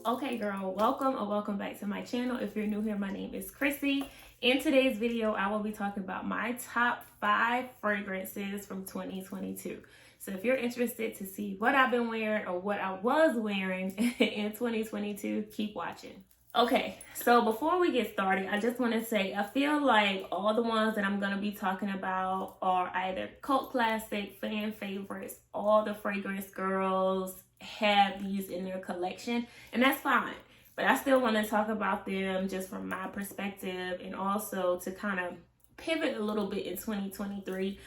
Okay girl, welcome or welcome back to my channel. If you're new here, my name is Chrissy. In today's video, I will be talking about my top 5 fragrances from 2022. So if you're interested to see what I've been wearing or what I was wearing in 2022, keep watching. Okay, so before we get started, I just want to say I feel like all the ones that I'm going to be talking about are either cult classic, fan favorites. All the fragrance girls have these in their collection, and that's fine. But I still want to talk about them just from my perspective, and also to kind of pivot a little bit in 2023.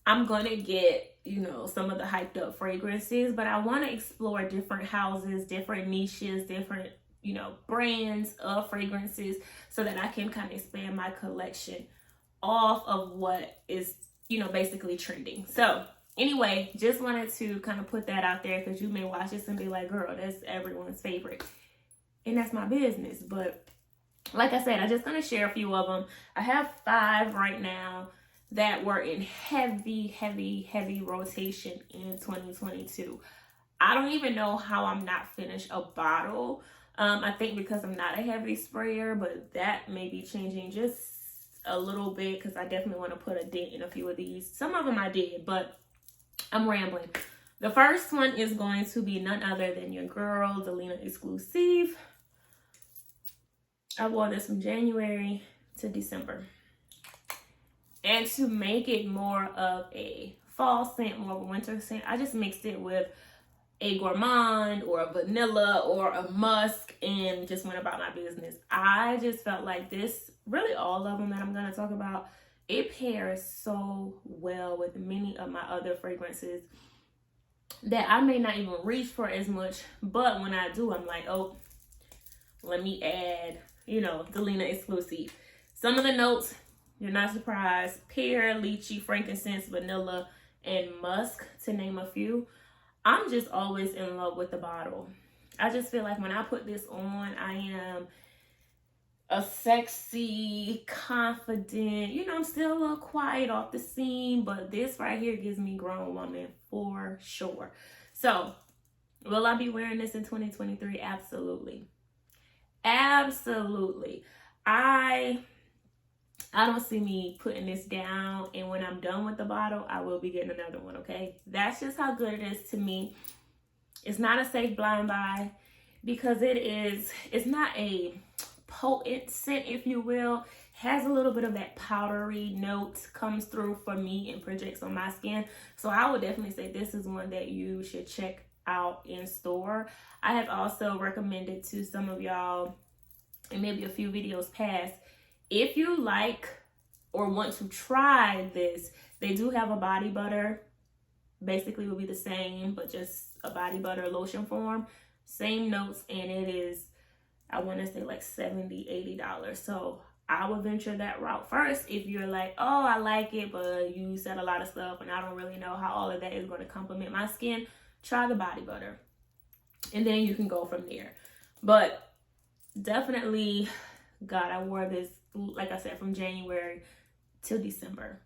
I'm going to get, some of the hyped up fragrances, but I want to explore different houses, different niches, different brands of fragrances, so that I can kind of expand my collection off of what is, basically trending. So anyway, just wanted to kind of put that out there, because you may watch this and be like, girl, that's everyone's favorite. And that's my business. But like I said, I'm just going to share a few of them. I have 5 right now that were in heavy rotation in 2022. I don't even know how I'm not finished a bottle. I think because I'm not a heavy sprayer, but that may be changing just a little bit, because I definitely want to put a dent in a few of these. Some of them I did, but I'm rambling. The first one is going to be none other than your girl, Delina Exclusif. I wore this from January to December. And to make it more of a fall scent, more of a winter scent, I just mixed it with a gourmand or a vanilla or a musk and just went about my business. I just felt like this, really all of them that I'm going to talk about, it pairs so well with many of my other fragrances that I may not even reach for as much, but when I do, I'm like, oh, let me add, Delina Exclusif. Some of the notes, you're not surprised: pear, lychee, frankincense, vanilla, and musk, to name a few. I'm just always in love with the bottle. I just feel like when I put this on, I am a sexy, confident, I'm still a little quiet off the scene, but this right here gives me grown woman for sure. So, will I be wearing this in 2023? Absolutely. Absolutely. I don't see me putting this down, and when I'm done with the bottle, I will be getting another one, okay? That's just how good it is to me. It's not a safe blind buy, because it's not a potent scent, if you will. Has a little bit of that powdery note comes through for me and projects on my skin. So I would definitely say this is one that you should check out in store. I have also recommended to some of y'all, and maybe a few videos past, if you like or want to try this, they do have a body butter. Basically will be the same, but just a body butter lotion form. Same notes, and it is, I want to say, like $70, $80. So I would venture that route first. If you're like, oh, I like it, but you said a lot of stuff and I don't really know how all of that is going to complement my skin, try the body butter. And then you can go from there. But definitely, God, I wore this, like I said, from January till December,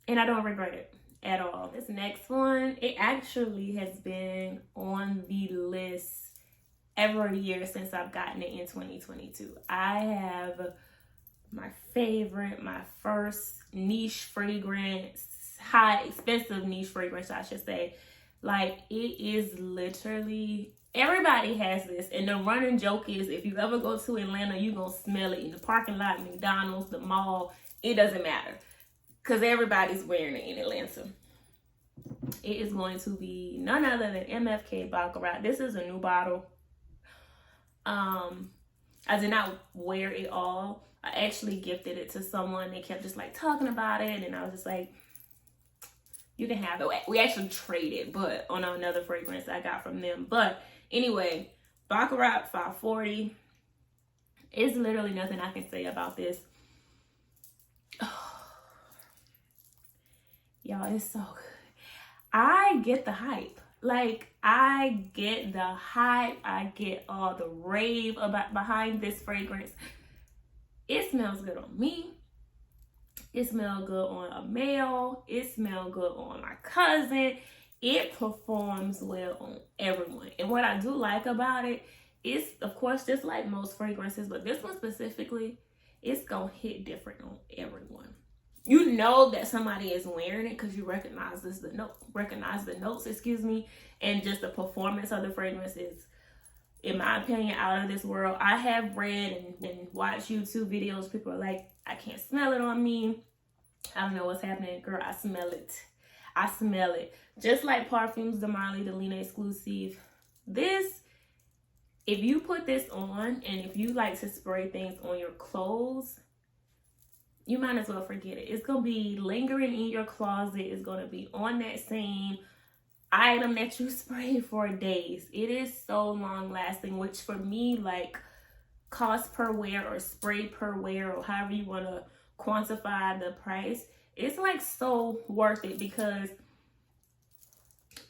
and I don't regret it at all. This next one, it actually has been on the list every year since I've gotten it in 2022. I have my favorite, my first niche fragrance, high expensive niche fragrance, I should say. Like, it is literally, everybody has this, and the running joke is, if you ever go to Atlanta, you're going to smell it in the parking lot, McDonald's, the mall. It doesn't matter, because everybody's wearing it in Atlanta. It is going to be none other than MFK Baccarat. This is a new bottle. I did not wear it all. I actually gifted it to someone. They kept just like talking about it, and I was just like, you can have it. We actually traded, but on another fragrance I got from them. But anyway, Baccarat 540. It's literally nothing I can say about this. Y'all, it's so good. I get the hype. Like, I get the hype. I get all the rave behind this fragrance. It smells good on me. It smells good on a male. It smells good on my cousin. It performs well on everyone. And what I do like about it it's, of course, just like most fragrances, but this one specifically, it's gonna hit different on everyone. You know that somebody is wearing it because you recognize the notes, excuse me, and just the performance of the fragrance is, in my opinion, out of this world. I have read and watched YouTube videos. People are like, I can't smell it on me. I don't know what's happening. Girl, I smell it. I smell it. Just like Parfums, the Marley, Delina Exclusif. This, if you put this on, and if you like to spray things on your clothes, you might as well forget it. It's going to be lingering in your closet. It's going to be on that same item that you spray for days. It is so long lasting, which for me, like cost per wear or spray per wear, or however you want to quantify the price, it's like so worth it because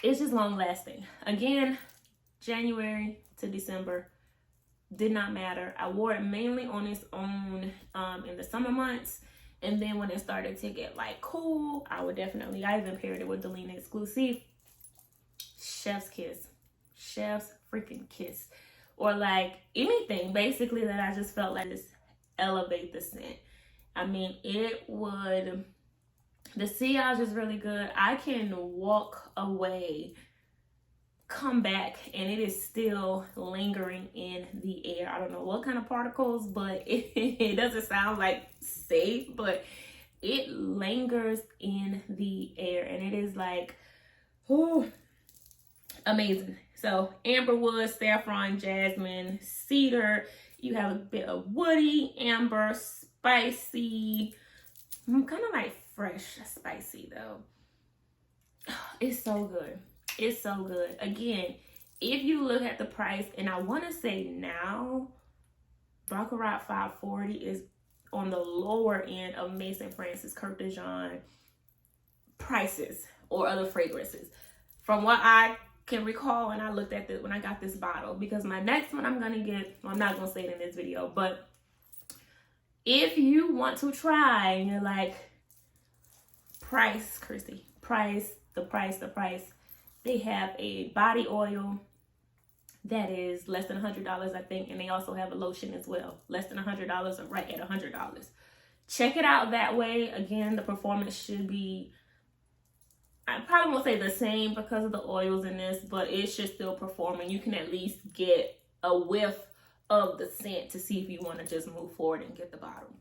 it's just long lasting. Again, January to December did not matter. I wore it mainly on its own in the summer months, and then when it started to get like cool, I even paired it with Delina Exclusif. Chef's kiss, chef's freaking kiss, or like anything basically that I just felt like just elevate the scent. I mean, it would, the sillage is really good. I can walk away, come back, and it is still lingering in the air. I don't know what kind of particles, but it doesn't sound like safe, but it lingers in the air, and it is like, oh, amazing. So amberwood, saffron, jasmine, cedar. You have a bit of woody, amber, spicy, kind of like fresh spicy though. It's so good. It's so good. Again, if you look at the price, and I want to say now, Baccarat 540 is on the lower end of Maison Francis, Kirk de Jean prices or other fragrances. From what I can recall, and I looked at this when I got this bottle, because my next one I'm gonna get, well, I'm not gonna say it in this video, but if you want to try and you're like, price, Chrissy, the price, they have a body oil that is less than $100, I think, and they also have a lotion as well, less than $100 or right at $100. Check it out that way. Again, the performance should be, I probably won't say the same because of the oils in this, but it should still perform, and you can at least get a whiff of the scent to see if you want to just move forward and get the bottle.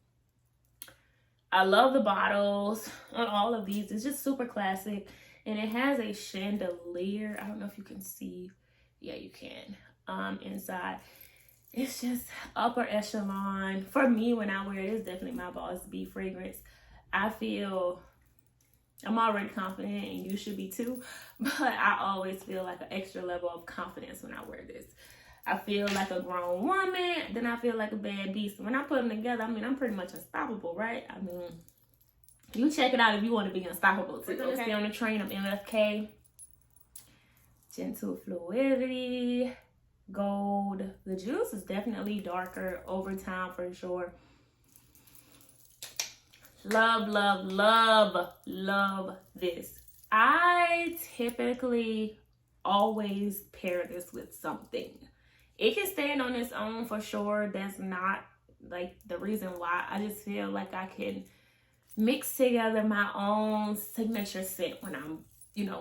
I love the bottles on all of these. It's just super classic, and it has a chandelier. I don't know if you can see. Yeah, you can. Inside. It's just upper echelon. For me, when I wear it, it's definitely my Boss B fragrance. I feel, I'm already confident, and you should be too, but I always feel like an extra level of confidence when I wear this. I feel like a grown woman, then I feel like a bad beast. When I put them together, I mean, I'm pretty much unstoppable, right? I mean, you check it out if you want to be unstoppable too. We're gonna stay on the train of MFK. Gentle Fluidity, gold. The juice is definitely darker over time for sure. Love, love, love, love this. I typically always pair this with something. It can stand on its own for sure. That's not like the reason why. I just feel like I can mix together my own signature scent when I'm,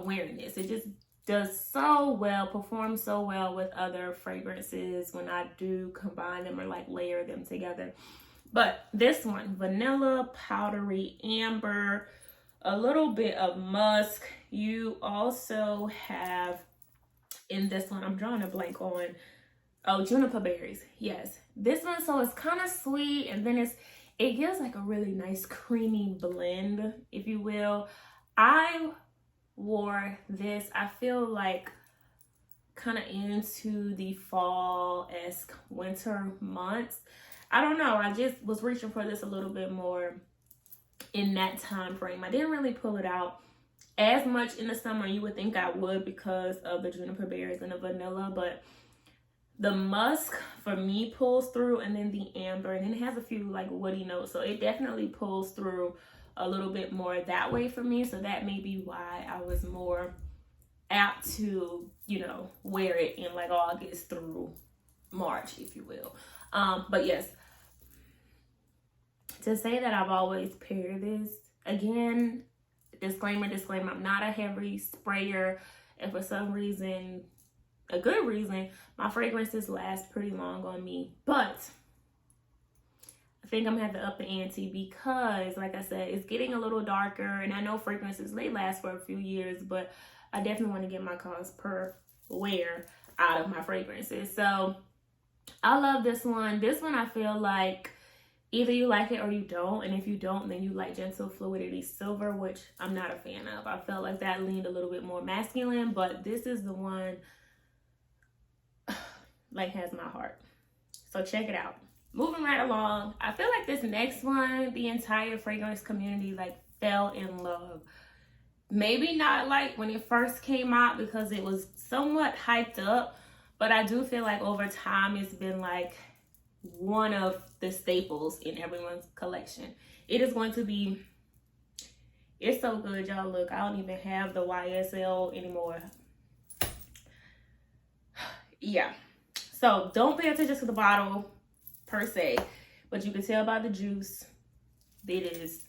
wearing this. It just does so well, performs so well with other fragrances when I do combine them or like layer them together. But this one, vanilla, powdery, amber, a little bit of musk. You also have in this one, I'm drawing a blank on, juniper berries. Yes, this one, so it's kind of sweet, and then it gives like a really nice creamy blend, if you will. I wore this, I feel like kind of into the fall-esque winter months. I don't know, I just was reaching for this a little bit more in that time frame. I didn't really pull it out as much in the summer. You would think I would because of the juniper berries and the vanilla, but the musk for me pulls through, and then the amber, and then it has a few like woody notes, so it definitely pulls through a little bit more that way for me. So that may be why I was more apt to, wear it in like August through March, if you will. But yes, to say that I've always paired this, again, disclaimer, I'm not a heavy sprayer. And for some reason, a good reason, my fragrances last pretty long on me. But I think I'm gonna have to up the ante because, like I said, it's getting a little darker. And I know fragrances, they last for a few years, but I definitely want to get my cost per wear out of my fragrances. So I love this one. This one I feel like either you like it or you don't. And if you don't, then you like Gentle Fluidity Silver, which I'm not a fan of. I felt like that leaned a little bit more masculine, but this is the one like has my heart. So check it out. Moving right along, I feel like this next one, the entire fragrance community like fell in love. Maybe not like when it first came out because it was somewhat hyped up, but I do feel like over time it's been like one of the staples in everyone's collection. It is going to be, it's so good, y'all. Look, I don't even have the YSL anymore. Yeah, so don't pay attention to the bottle per se, but you can tell by the juice. It is,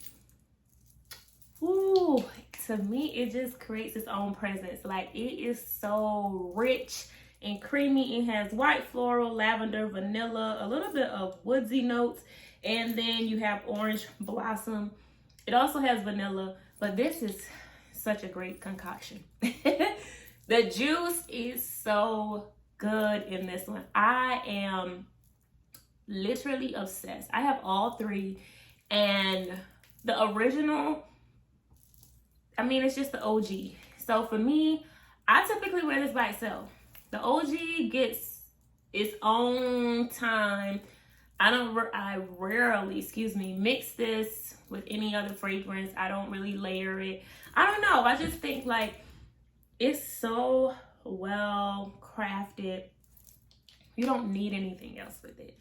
ooh, to me it just creates its own presence. Like, it is so rich and creamy. It has white floral, lavender, vanilla, a little bit of woodsy notes, and then you have orange blossom. It also has vanilla, but this is such a great concoction. The juice is so good in this one. I am literally obsessed. I have all three, and the original, I mean, it's just the OG. So for me, I typically wear this by itself. The OG gets its own time. I rarely, mix this with any other fragrance. I don't really layer it. I don't know. I just think like it's so well crafted. You don't need anything else with it.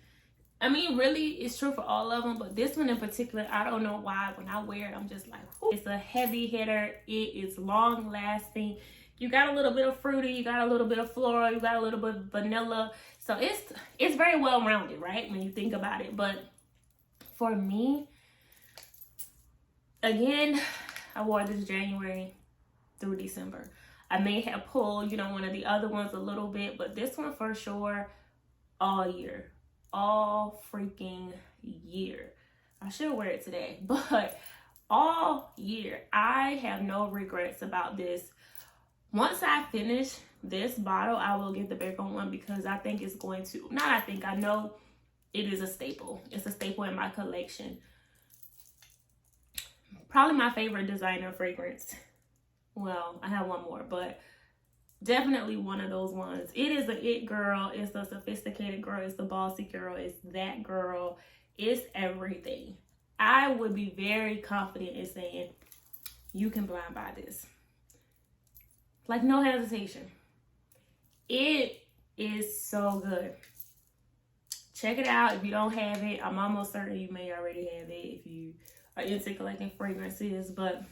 I mean, really, it's true for all of them, but this one in particular, I don't know why. When I wear it, I'm just like, whoo. It's a heavy hitter. It is long lasting. You got a little bit of fruity, you got a little bit of floral, you got a little bit of vanilla. So it's very well rounded, right? When you think about it. But for me, again, I wore this January through December. I may have pulled, one of the other ones a little bit, but this one for sure, all year. All freaking year. I should wear it today, but all year. I have no regrets about this. Once I finish this bottle, I will get the bigger one because I think it's going to, I know it is a staple. It's a staple in my collection. Probably my favorite designer fragrance. Well, I have one more, but definitely one of those ones. It is the it girl. It's the sophisticated girl. It's the bossy girl. It's that girl. It's everything. I would be very confident in saying you can blind buy this. Like, no hesitation. It is so good. Check it out if you don't have it. I'm almost certain you may already have it if you are into collecting fragrances. But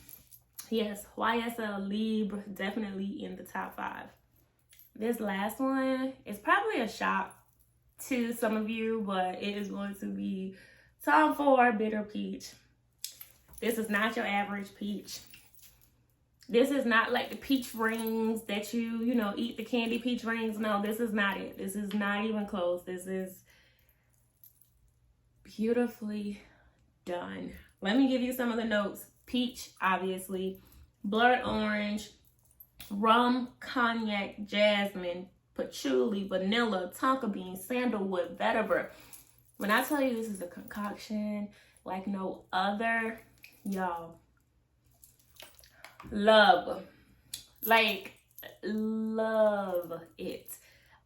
yes, YSL Libre, definitely in the top 5. This last one is probably a shock to some of you, but it is going to be Tom Ford Bitter Peach. This is not your average peach. This is not like the peach rings that you eat the candy peach rings. No, this is not it. This is not even close. This is beautifully done. Let me give you some of the notes. Peach, obviously. Blood orange, rum, cognac, jasmine, patchouli, vanilla, tonka bean, sandalwood, vetiver. When I tell you this is a concoction like no other, y'all, love it.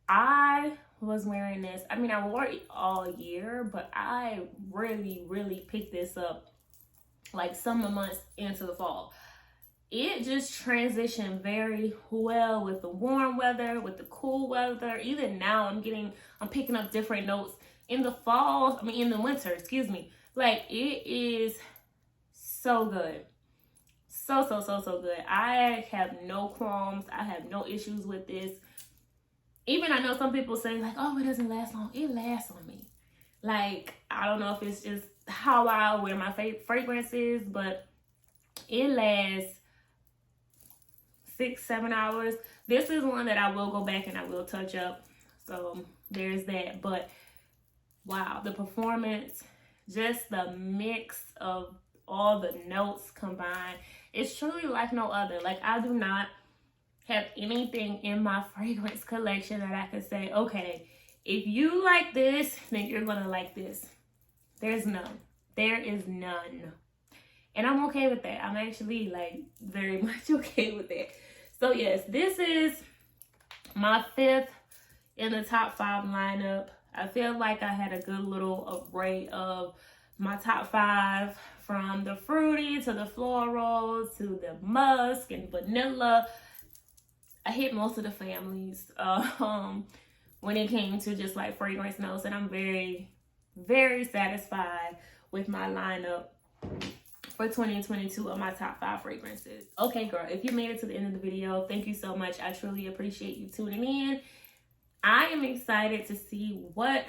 I was wearing this. I mean, I wore it all year, but I really picked this up like summer months into the fall. It just transitioned very well with the warm weather, with the cool weather. Even now I'm picking up different notes in the fall. I mean, in the winter, Like, it is so good. So good. I have no qualms. I have no issues with this. even I know some people say like, oh, it doesn't last long. It lasts on me. Like, I don't know if it's just how I wear my fragrances, but it lasts 6-7 hours. This is one that I will go back and I will touch up. So there's that. But wow, the performance, just the mix of all the notes combined, it's truly like no other. Like, I do not have anything in my fragrance collection that I can say, okay, if you like this, then you're gonna like this. There's none. There is none. And I'm okay with that. I'm actually like very much okay with that. So yes, this is my 5th in the top 5 lineup. I feel like I had a good little array of my top 5, from the fruity to the floral to the musk and vanilla. I hit most of the families when it came to just like fragrance notes, and I'm very, very satisfied with my lineup for 2022 of my top 5 fragrances. Okay, girl, if you made it to the end of the video, thank you so much. I truly appreciate you tuning in. I am excited to see what,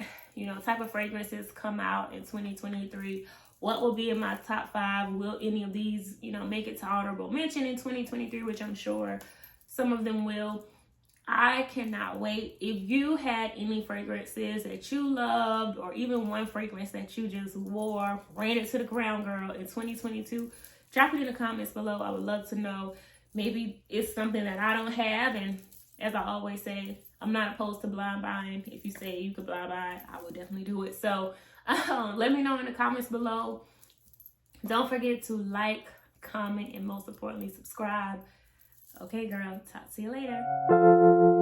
type of fragrances come out in 2023. What will be in my top 5? Will any of these, make it to honorable mention in 2023, which I'm sure some of them will. I cannot wait. If you had any fragrances that you loved, or even one fragrance that you just wore, ran it to the ground, girl, in 2022, drop it in the comments below. I would love to know. Maybe it's something that I don't have, and as I always say, I'm not opposed to blind buying. If you say you could blind buy, I will definitely do it. So let me know in the comments below. Don't forget to like, comment, and most importantly, subscribe. Okay, girl, talk to you later.